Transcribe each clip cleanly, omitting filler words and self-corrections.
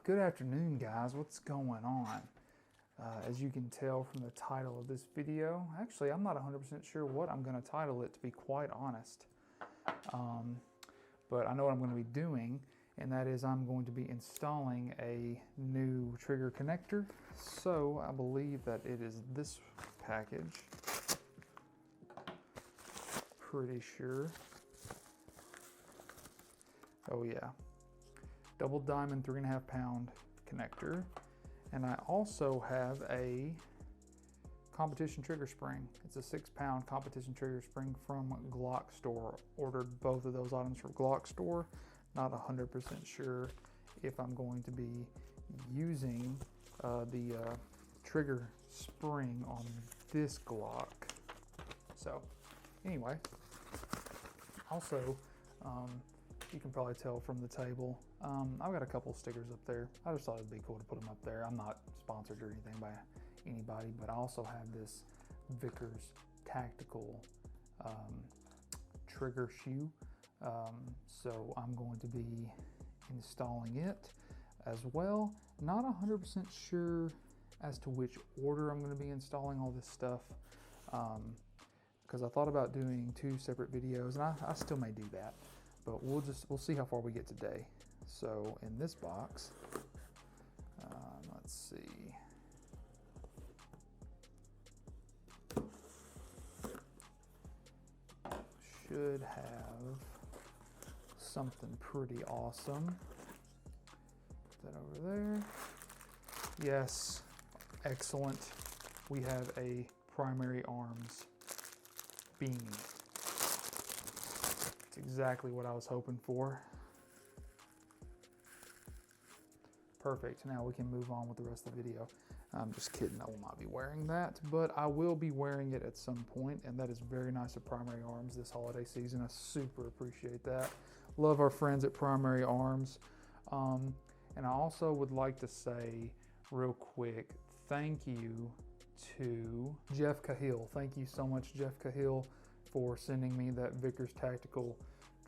Good afternoon, guys. What's going on? As you can tell from the title of this video, actually I'm not 100% sure what I'm going to title it, to be quite honest. But I know what I'm going to be doing, and that is I'm going to be installing a new trigger connector. So I believe that it is this package. Pretty sure. Oh yeah. Double diamond 3.5 pound connector. And I also have a competition trigger spring. It's a 6 pound competition trigger spring from GLOCK store. Ordered both of those items from GLOCK store. Not 100% sure if I'm going to be using the trigger spring on this GLOCK. So anyway, also you can probably tell from the table, I've got a couple stickers up there. I just thought it'd be cool to put them up there. I'm not sponsored or anything by anybody, but I also have this VICKERS tactical trigger shoe. So I'm going to be installing it as well. Not 100% sure as to which order I'm going to be installing all this stuff, because I thought about doing 2 separate videos, and I still may do that. But we'll see how far we get today. So in this box, let's see. Should have something pretty awesome. Put that over there. Yes, excellent. We have a Primary Arms beanie. Exactly what I was hoping for. Perfect. Now we can move on with the rest of the video. I'm just kidding, I will not be wearing that, but I will be wearing it at some point, and that is very nice of Primary Arms this holiday season. I super appreciate that. Love our friends at Primary Arms. And I also would like to say real quick, thank you to Jeff Cahill. Thank you so much, Jeff Cahill, for sending me that VICKERS tactical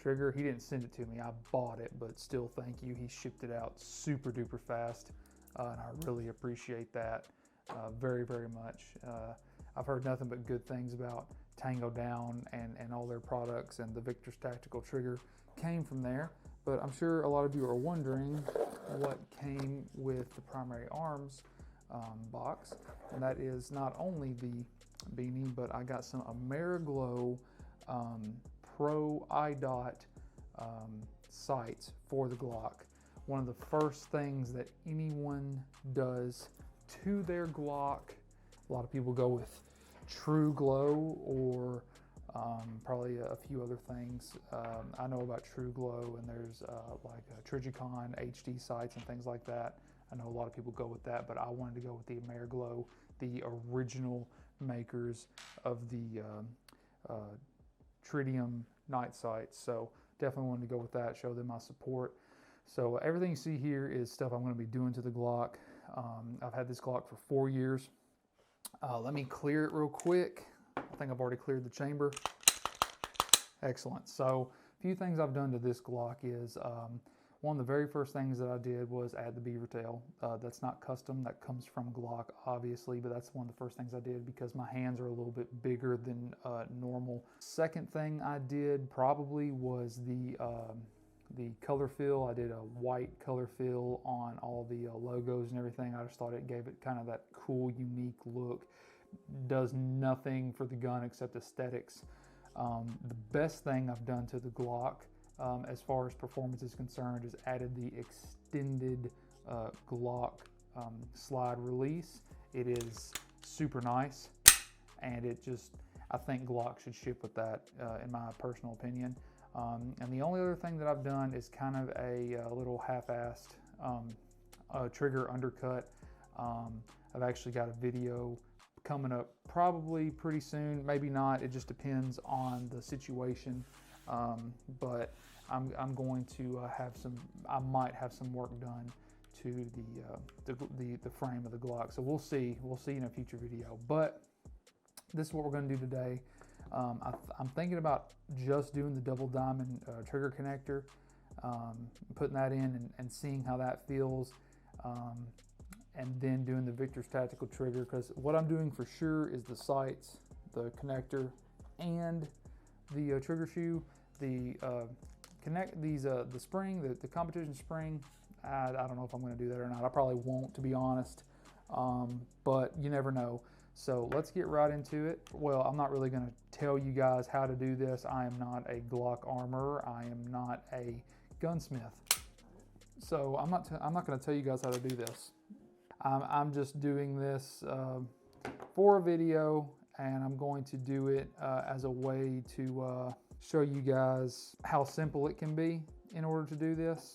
trigger. He didn't send it to me, I bought it, but still thank you. He shipped it out super duper fast, and I really appreciate that very, very much. I've heard nothing but good things about TANGO Down and all their products, and the VICKERS tactical trigger came from there. But I'm sure a lot of you are wondering what came with the Primary Arms box, and that is not only the beanie, but I got some AmeriGlow Pro iDot sights for the GLOCK. One of the first things that anyone does to their GLOCK, a lot of people go with True Glow or probably a few other things. I know about True Glow, and there's like Trigicon HD sights and things like that. I know a lot of people go with that, but I wanted to go with the AmeriGlow, the original makers of the tritium night sights. So definitely wanted to go with that, show them my support. So everything you see here is stuff I'm going to be doing to the GLOCK. I've had this GLOCK for 4 years. Let me clear it real quick. I think I've already cleared the chamber. Excellent. So a few things I've done to this GLOCK is one of the very first things that I did was add the beaver tail. That's not custom, that comes from GLOCK obviously, but that's one of the first things I did because my hands are a little bit bigger than normal. Second thing I did probably was the color fill. I did a white color fill on all the logos and everything. I just thought it gave it kind of that cool, unique look. Does nothing for the gun except aesthetics. The best thing I've done to the GLOCK as far as performance is concerned is added the extended GLOCK slide release. It is super nice, and it just, I think GLOCK should ship with that in my personal opinion. And the only other thing that I've done is kind of a little half-assed trigger undercut. I've actually got a video coming up probably pretty soon, maybe not, it just depends on the situation. But I'm going to I might have some work done to the frame of the GLOCK. So we'll see in a future video. But this is what we're going to do today. I'm thinking about just doing the double diamond trigger connector, putting that in and seeing how that feels. and then doing the VICKERS tactical trigger, because what I'm doing for sure is the sights, the connector, and the trigger shoe. The the spring, the competition spring, I don't know if I'm going to do that or not. I probably won't, to be honest, but you never know. So let's get right into it. Well, I'm not really going to tell you guys how to do this. I am not a GLOCK armorer. I am not a gunsmith. So I'm not going to tell you guys how to do this. I'm just doing this for a video, and I'm going to do it as a way to show you guys how simple it can be in order to do this.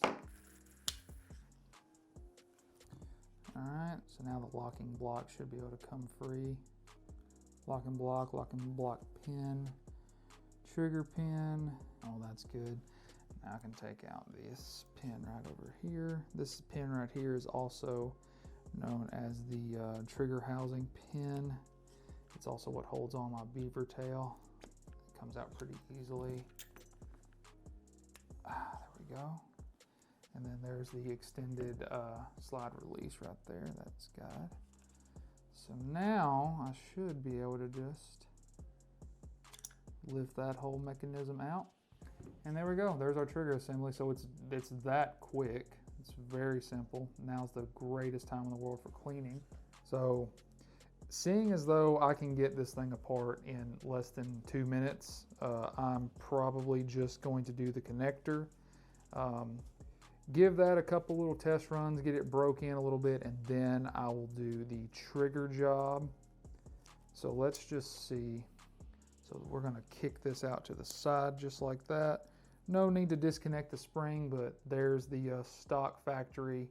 All right, so now the locking block should be able to come free. Locking block pin, trigger pin. Oh, that's good. Now I can take out this pin right over here. This pin right here is also known as the trigger housing pin. It's also what holds on my beaver tail. It comes out pretty easily. There we go. And then there's the extended slide release right there. That's got. So now I should be able to just lift that whole mechanism out. And there we go. There's our trigger assembly. So it's that quick. It's very simple. Now's the greatest time in the world for cleaning. So seeing as though I can get this thing apart in less than 2 minutes, I'm probably just going to do the connector. Give that a couple little test runs, get it broke in a little bit, and then I will do the trigger job. So let's just see. So we're going to kick this out to the side just like that. No need to disconnect the spring, but there's the stock factory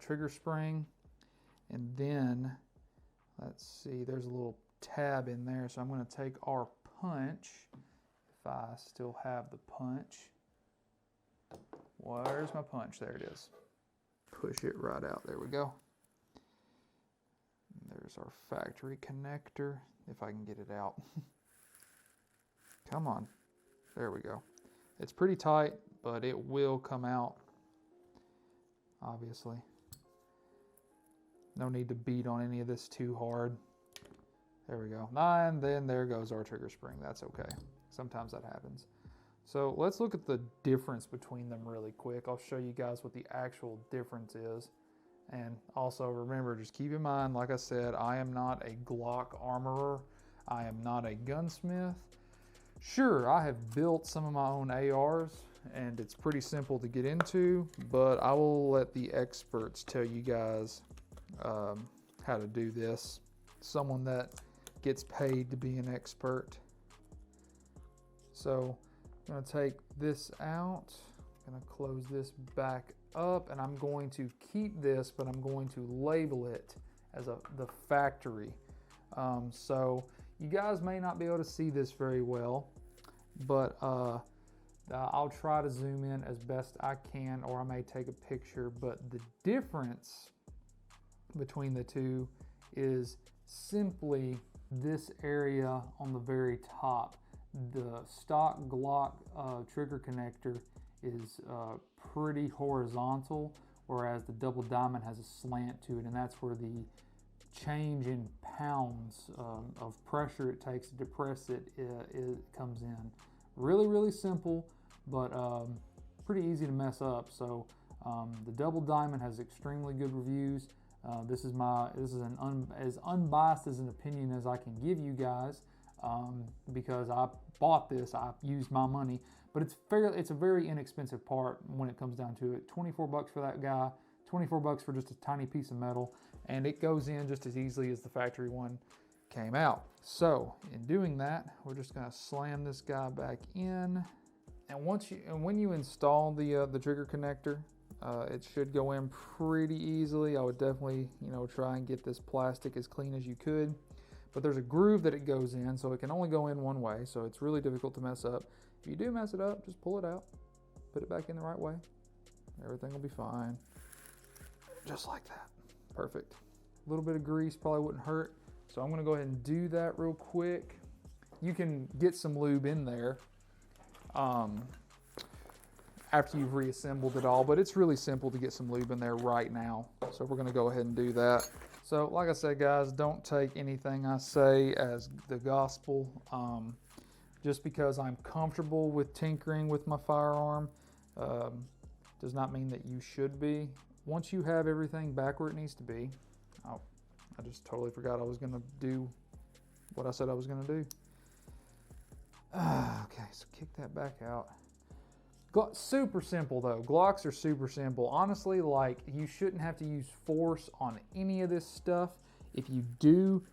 trigger spring. And then, let's see, there's a little tab in there. So I'm going to take our punch, if I still have the punch. Where's my punch? There it is. Push it right out. There we go. And there's our factory connector, if I can get it out. Come on. There we go. It's pretty tight, but it will come out, obviously. No need to beat on any of this too hard. There we go. And then there goes our trigger spring. That's okay. Sometimes that happens. So let's look at the difference between them really quick. I'll show you guys what the actual difference is. And also remember, just keep in mind, like I said, I am not a GLOCK armorer. I am not a gunsmith. Sure, I have built some of my own ARs, and it's pretty simple to get into, but I will let the experts tell you guys how to do this. Someone that gets paid to be an expert. So I'm going to take this out, I'm going to close this back up, and I'm going to keep this, but I'm going to label it as the factory. So you guys may not be able to see this very well, but I'll try to zoom in as best I can, or I may take a picture. But the difference between the two is simply this area on the very top. The stock GLOCK trigger connector is pretty horizontal, whereas the double diamond has a slant to it, and that's where the change in pounds of pressure it takes to depress it comes in. Really, really simple, but pretty easy to mess up. So the double diamond has extremely good reviews. This is as unbiased as an opinion as I can give you guys, because I bought this, I used my money, but it's a very inexpensive part when it comes down to it. 24 bucks for that guy, 24 bucks for just a tiny piece of metal, and it goes in just as easily as the factory one came out. So in doing that, we're just going to slam this guy back in, and when you install the trigger connector, it should go in pretty easily. I would definitely try and get this plastic as clean as you could, but there's a groove that it goes in, so it can only go in one way, so it's really difficult to mess up. If you do mess it up, just pull it out, put it back in the right way, everything will be fine. Just like that. Perfect. A little bit of grease probably wouldn't hurt, so I'm going to go ahead and do that real quick. You can get some lube in there after you've reassembled it all, but it's really simple to get some lube in there right now. So we're going to go ahead and do that. So like I said, guys, don't take anything I say as the gospel. Just because I'm comfortable with tinkering with my firearm does not mean that you should be. Once you have everything back where it needs to be, oh, I just totally forgot I was going to do what I said I was going to do. Okay, so kick that back out. Super simple though. Glocks are super simple. Honestly, like, you shouldn't have to use force on any of this stuff. If you do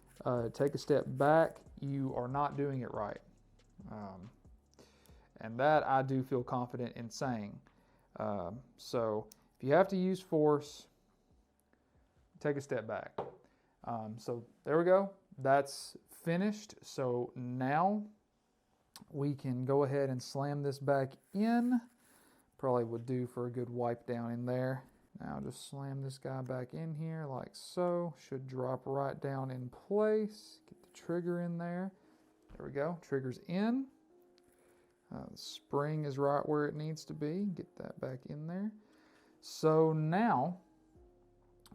take a step back, you are not doing it right. And that I do feel confident in saying. So if you have to use force, take a step back. So there we go. That's finished. So now we can go ahead and slam this back in. Probably would do for a good wipe down in there. Now just slam this guy back in here like so. Should drop right down in place. Get the trigger in there. There we go. Trigger's in. The spring is right where it needs to be. Get that back in there. So now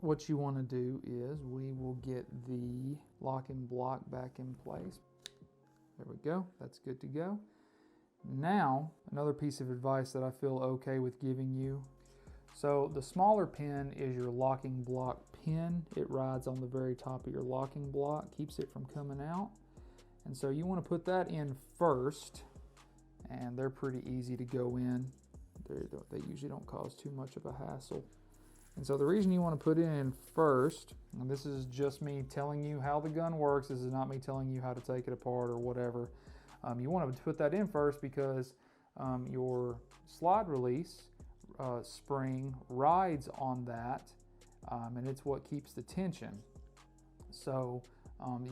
what you want to do is we will get the locking block back in place. There we go. That's good to go. Now, another piece of advice that I feel okay with giving you. So the smaller pin is your locking block pin. It rides on the very top of your locking block, keeps it from coming out. And so you want to put that in first, and they're pretty easy to go in. They usually don't cause too much of a hassle. And so the reason you want to put it in first, and this is just me telling you how the gun works, this is not me telling you how to take it apart or whatever. You want to put that in first because your slide release spring rides on that, and it's what keeps the tension. So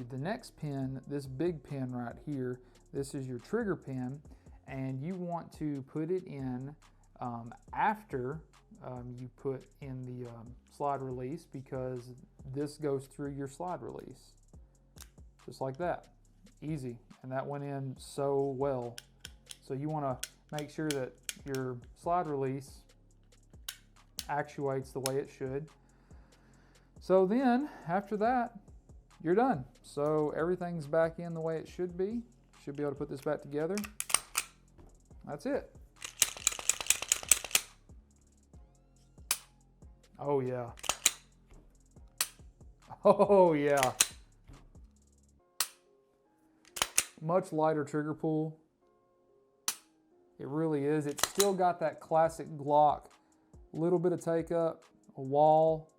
the next pin, this big pin right here, this is your trigger pin, and you want to put it in after you put in the slide release, because this goes through your slide release. Just like that. Easy. And that went in so well. So you want to make sure that your slide release actuates the way it should. So then after that, you're done. So everything's back in the way it should be. Should be able to put this back together. That's it. Oh yeah. Oh yeah. Much lighter trigger pull. It really is. It's still got that classic Glock. Little bit of take up, a wall,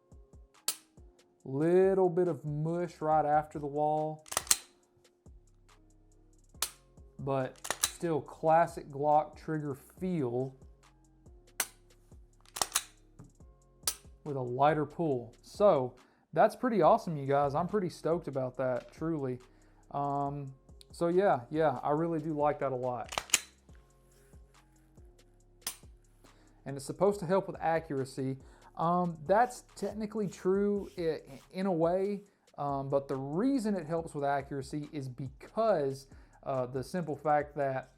little bit of mush right after the wall, but still classic Glock trigger feel with a lighter pull. So that's pretty awesome, you guys. I'm pretty stoked about that, truly. So yeah, I really do like that a lot. And it's supposed to help with accuracy. That's technically true in a way, but the reason it helps with accuracy is because the simple fact that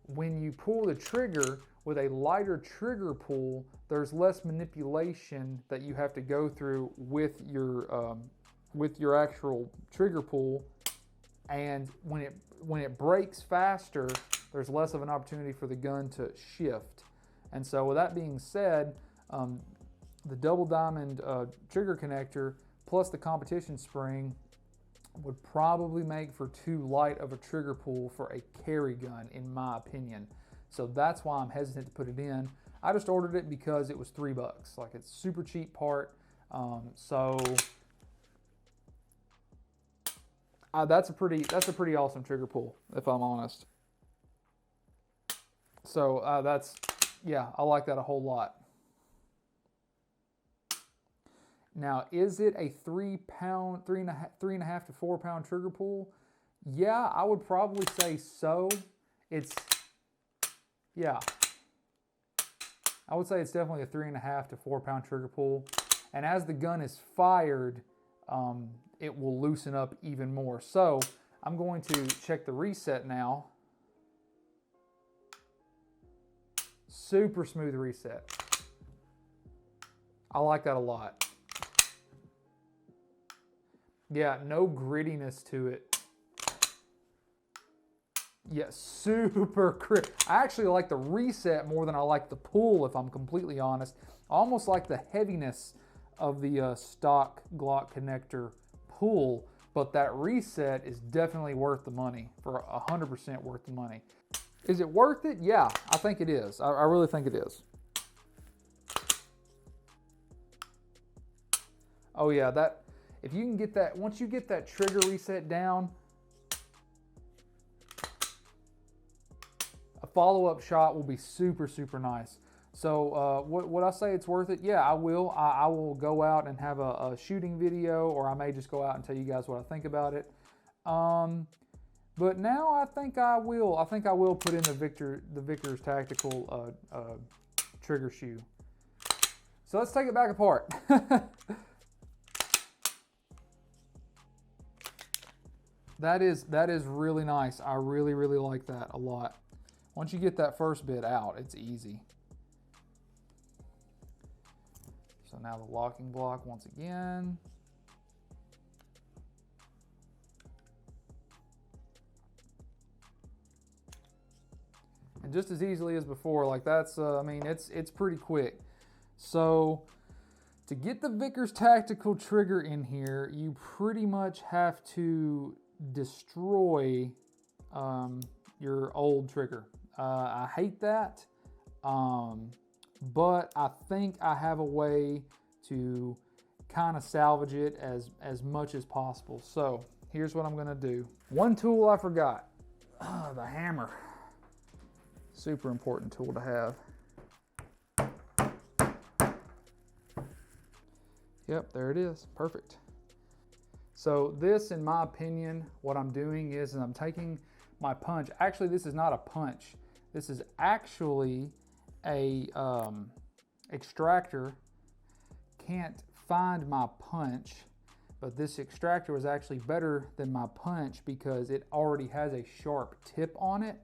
when you pull the trigger with a lighter trigger pull, there's less manipulation that you have to go through with your actual trigger pull, and when it breaks faster, there's less of an opportunity for the gun to shift. And so with that being said, the double diamond trigger connector plus the competition spring would probably make for too light of a trigger pull for a carry gun, in my opinion. So that's why I'm hesitant to put it in. I just ordered it because it was $3. Like, it's super cheap part. That's a pretty awesome trigger pull, if I'm honest. So yeah, I like that a whole lot. Now, is it a 3.5 to 4 pound trigger pull? Yeah, I would probably say so. Yeah, I would say it's definitely a 3.5 to 4 pound trigger pull. And as the gun is fired, it will loosen up even more. So I'm going to check the reset now. Super smooth reset. I like that a lot. Yeah, no grittiness to it. Yeah, super crisp. I actually like the reset more than I like the pull, if I'm completely honest. I almost like the heaviness of the stock GLOCK connector pull, but that reset is definitely worth the money, for 100% worth the money. Is it worth it? Yeah, I think it is. I really think it is. Oh yeah, that, if you can get that, once you get that trigger reset down, a follow-up shot will be super, super nice. So would I say it's worth it? Yeah, I will. I will go out and have a shooting video, or I may just go out and tell you guys what I think about it. But now I think I will. I think I will put in the VICKERS tactical trigger shoe. So let's take it back apart. That is really nice. I really, really like that a lot. Once you get that first bit out, it's easy. So now the locking block once again. And just as easily as before, like that's, I mean, it's pretty quick. So to get the VICKERS tactical trigger in here, you pretty much have to destroy your old trigger. I hate that, but I think I have a way to kind of salvage it as much as possible. So here's what I'm going to do. One tool I forgot, the hammer. Super important tool to have. Yep, there it is. Perfect. So this, in my opinion, what I'm doing is I'm taking my punch. Actually, this is not a punch. This is actually a extractor. Can't find my punch, but this extractor was actually better than my punch because it already has a sharp tip on it.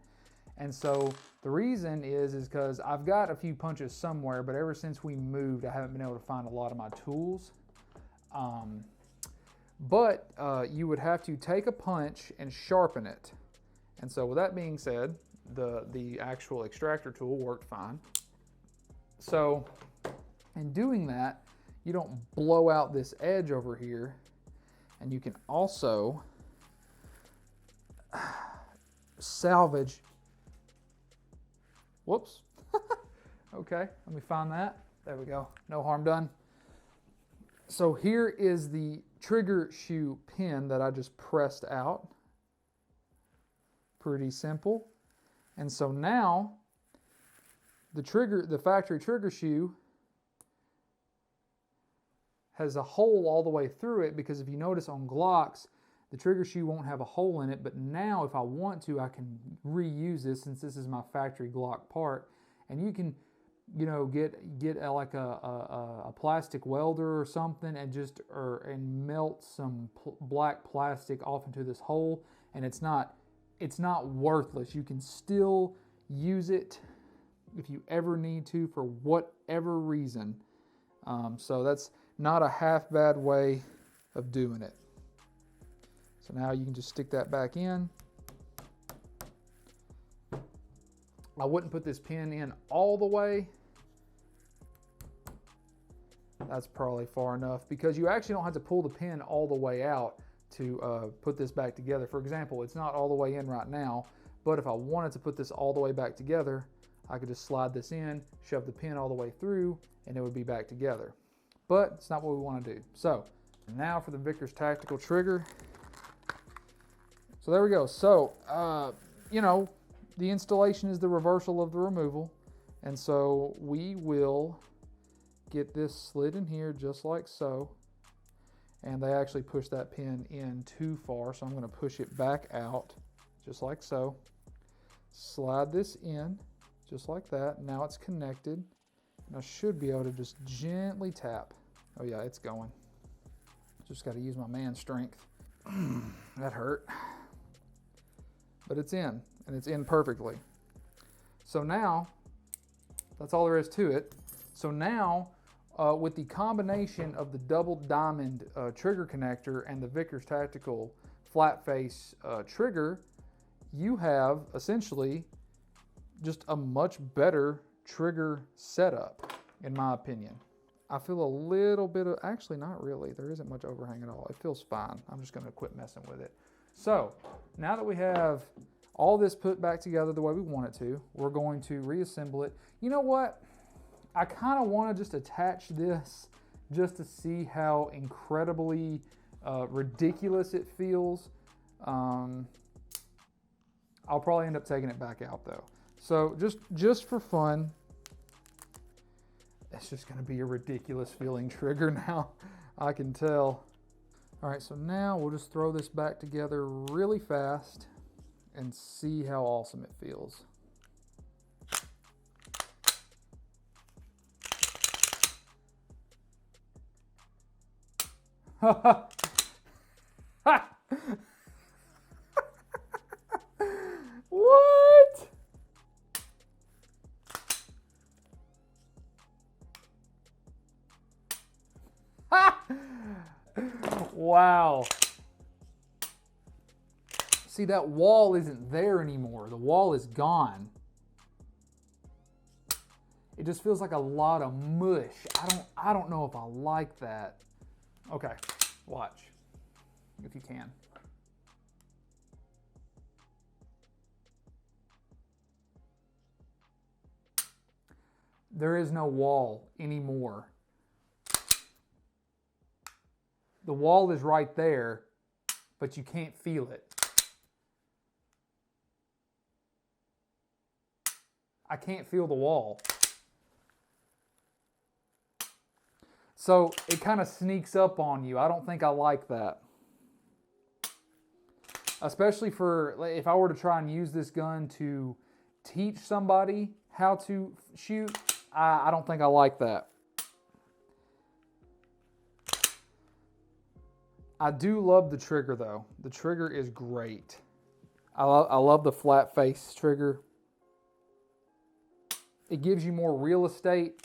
And so the reason is because I've got a few punches somewhere, but ever since we moved, I haven't been able to find a lot of my tools. But you would have to take a punch and sharpen it. And so with that being said, the actual extractor tool worked fine. So in doing that, you don't blow out this edge over here. And you can also salvage. Whoops. Okay, let me find that. There we go. No harm done. So here is the trigger shoe pin that I just pressed out. Pretty simple. And so now the factory trigger shoe has a hole all the way through it, because if you notice on GLOCKs, the trigger shoe won't have a hole in it, but now if I want to, I can reuse this since this is my factory GLOCK part. And you can, you know, get like a plastic welder or something and melt some black plastic off into this hole, and it's not worthless. You can still use it if you ever need to for whatever reason. So that's not a half bad way of doing it. So now you can just stick that back in. I wouldn't put this pin in all the way. That's probably far enough, because you actually don't have to pull the pin all the way out to put this back together. For example, it's not all the way in right now, but if I wanted to put this all the way back together, I could just slide this in, shove the pin all the way through, and it would be back together. But it's not what we want to do. So now for the VICKERS tactical trigger. So there we go. So, you know, the installation is the reversal of the removal. And so we will get this slid in here just like so. And they actually pushed that pin in too far, so I'm going to push it back out just like so. Slide this in just like that. Now it's connected. And I should be able to just gently tap. Oh yeah, it's going. Just got to use my man strength. That hurt. But it's in, and it's in perfectly. So now, that's all there is to it. So now, with the combination of the double diamond trigger connector and the VICKERS Tactical flat face trigger, you have essentially just a much better trigger setup, in my opinion. I feel a little bit of, actually not really, there isn't much overhang at all. It feels fine. I'm just going to quit messing with it. So now that we have all this put back together the way we want it to, we're going to reassemble it. You know what? I kind of want to just attach this just to see how incredibly ridiculous it feels. I'll probably end up taking it back out though. So just for fun, it's just going to be a ridiculous feeling trigger now, I can tell. All right, so now we'll just throw this back together really fast and see how awesome it feels. What? Wow. See, that wall isn't there anymore. The wall is gone. It just feels like a lot of mush. I don't know if I like that. Okay, watch, if you can. There is no wall anymore. The wall is right there, but you can't feel it. I can't feel the wall. So it kind of sneaks up on you. I don't think I like that. Especially for if I were to try and use this gun to teach somebody how to shoot, I don't think I like that. I do love the trigger though. The trigger is great. I love the flat face trigger. It gives you more real estate.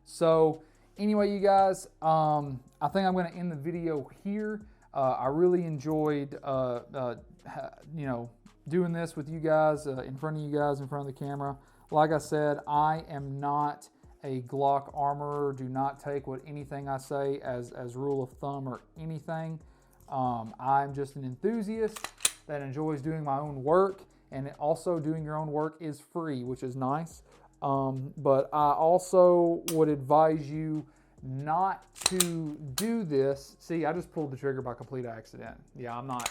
So anyway, you guys, I think I'm going to end the video here. I really enjoyed, you know, doing this with you guys, in front of you guys, in front of the camera. Like I said, I am not a Glock armorer. Do not take what anything I say as rule of thumb or anything. I'm just an enthusiast that enjoys doing my own work, and also doing your own work is free, which is nice. But I also would advise you not to do this. See, I just pulled the trigger by complete accident. Yeah, I'm not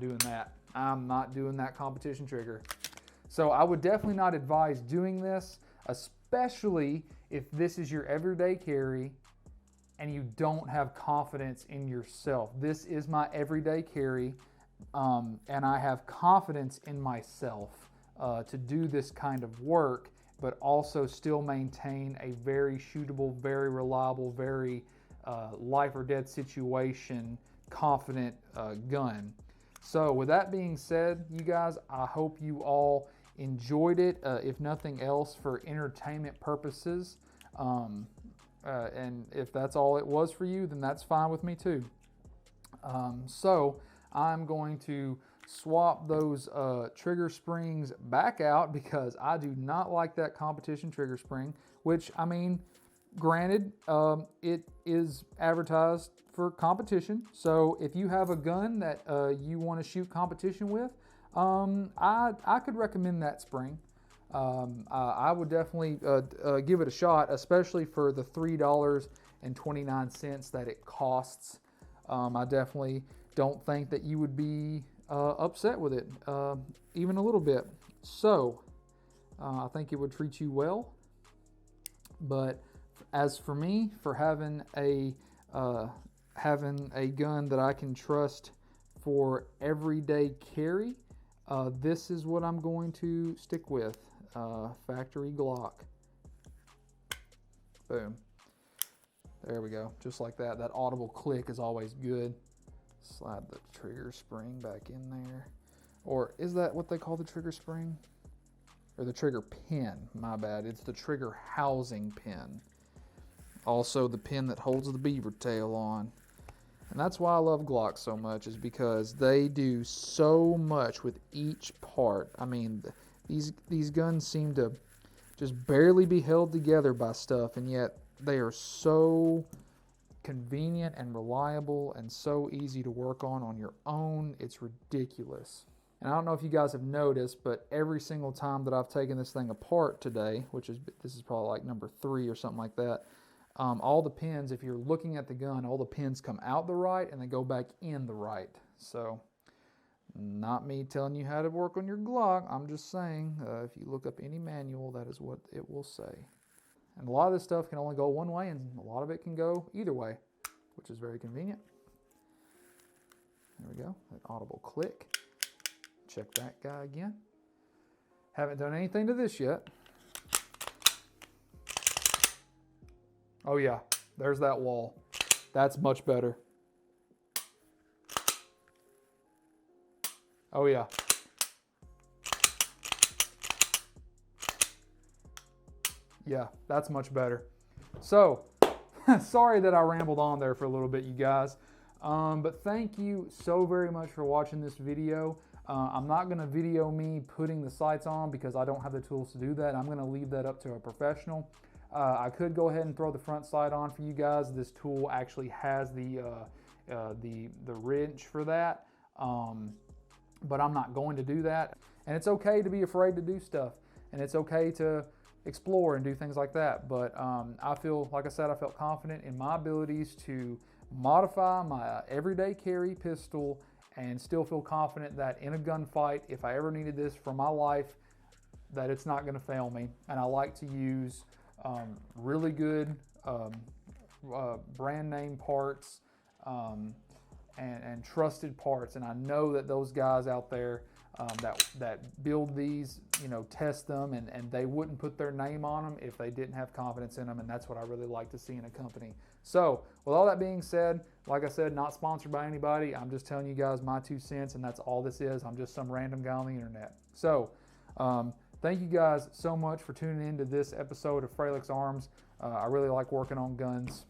doing that. I'm not doing that competition trigger. So I would definitely not advise doing this, especially if this is your everyday carry and you don't have confidence in yourself. This is my everyday carry, and I have confidence in myself to do this kind of work, but also still maintain a very shootable, very reliable, very life or death situation confident gun. So with that being said, you guys, I hope you all enjoyed it, if nothing else for entertainment purposes. And if that's all it was for you, then that's fine with me too. So I'm going to swap those trigger springs back out because I do not like that competition trigger spring, which, I mean, granted, it is advertised for competition. So if you have a gun that you want to shoot competition with, I could recommend that spring. I would definitely give it a shot, especially for the $3.29 that it costs. I definitely don't think that you would be upset with it, even a little bit. So I think it would treat you well. But as for me, for having a gun that I can trust for everyday carry, this is what I'm going to stick with. Factory Glock. Boom. There we go. Just like that. That audible click is always good. Slide the trigger spring back in there. Or is that what they call the trigger spring? Or the trigger pin? My bad. It's the trigger housing pin. Also the pin that holds the beaver tail on. And that's why I love GLOCK so much, is because they do so much with each part. I mean, these guns seem to just barely be held together by stuff, and yet they are so convenient and reliable and so easy to work on your own. It's ridiculous. And I don't know if you guys have noticed, but every single time that I've taken this thing apart today, this is probably like number 3 or something like that, all the pins, if you're looking at the gun, all the pins come out the right and they go back in the right. So, not me telling you how to work on your GLOCK. I'm just saying, if you look up any manual, that is what it will say. And a lot of this stuff can only go one way, and a lot of it can go either way, which is very convenient. There we go, an audible click. Check that guy again. Haven't done anything to this yet. Oh yeah, there's that wall. That's much better. Oh yeah. Yeah, that's much better. So, sorry that I rambled on there for a little bit, you guys. But thank you so very much for watching this video. I'm not going to video me putting the sights on because I don't have the tools to do that. I'm going to leave that up to a professional. I could go ahead and throw the front sight on for you guys. This tool actually has the wrench for that, but I'm not going to do that. And it's okay to be afraid to do stuff, and it's okay to explore and do things like that. But I feel, like I said, I felt confident in my abilities to modify my everyday carry pistol and still feel confident that in a gunfight, if I ever needed this for my life, that it's not going to fail me. And I like to use really good brand name parts and trusted parts. And I know that those guys out there that build these, test them, and they wouldn't put their name on them if they didn't have confidence in them, and that's what I really like to see in a company. So, with all that being said, like I said, not sponsored by anybody. I'm just telling you guys my 2 cents, and that's all this is. I'm just some random guy on the internet. So, thank you guys so much for tuning in to this episode of Fralix Arms. I really like working on guns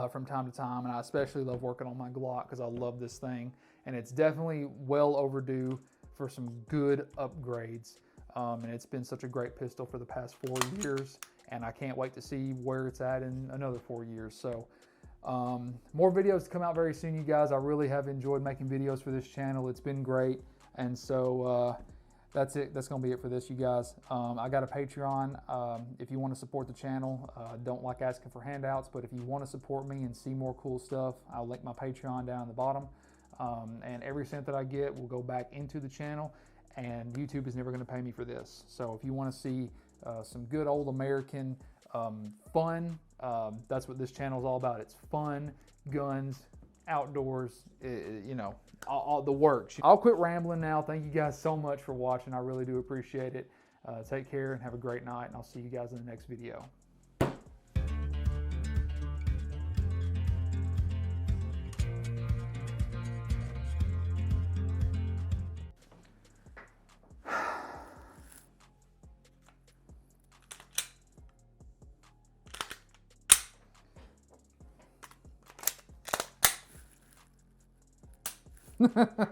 from time to time, and I especially love working on my GLOCK because I love this thing, and it's definitely well overdue for some good upgrades. And it's been such a great pistol for the past 4 years, and I can't wait to see where it's at in another 4 years. So more videos to come out very soon, you guys. I really have enjoyed making videos for this channel. It's been great, and so that's it. That's gonna be it for this, you guys. I got a Patreon. If you want to support the channel, don't like asking for handouts, but if you want to support me and see more cool stuff, I'll link my Patreon down at the bottom. And every cent that I get will go back into the channel, and YouTube is never going to pay me for this. So if you want to see some good old American fun, that's what this channel is all about. It's fun, guns, outdoors, all the works. I'll quit rambling now. Thank you guys so much for watching. I really do appreciate it. Take care and have a great night, and I'll see you guys in the next video. Ha ha ha.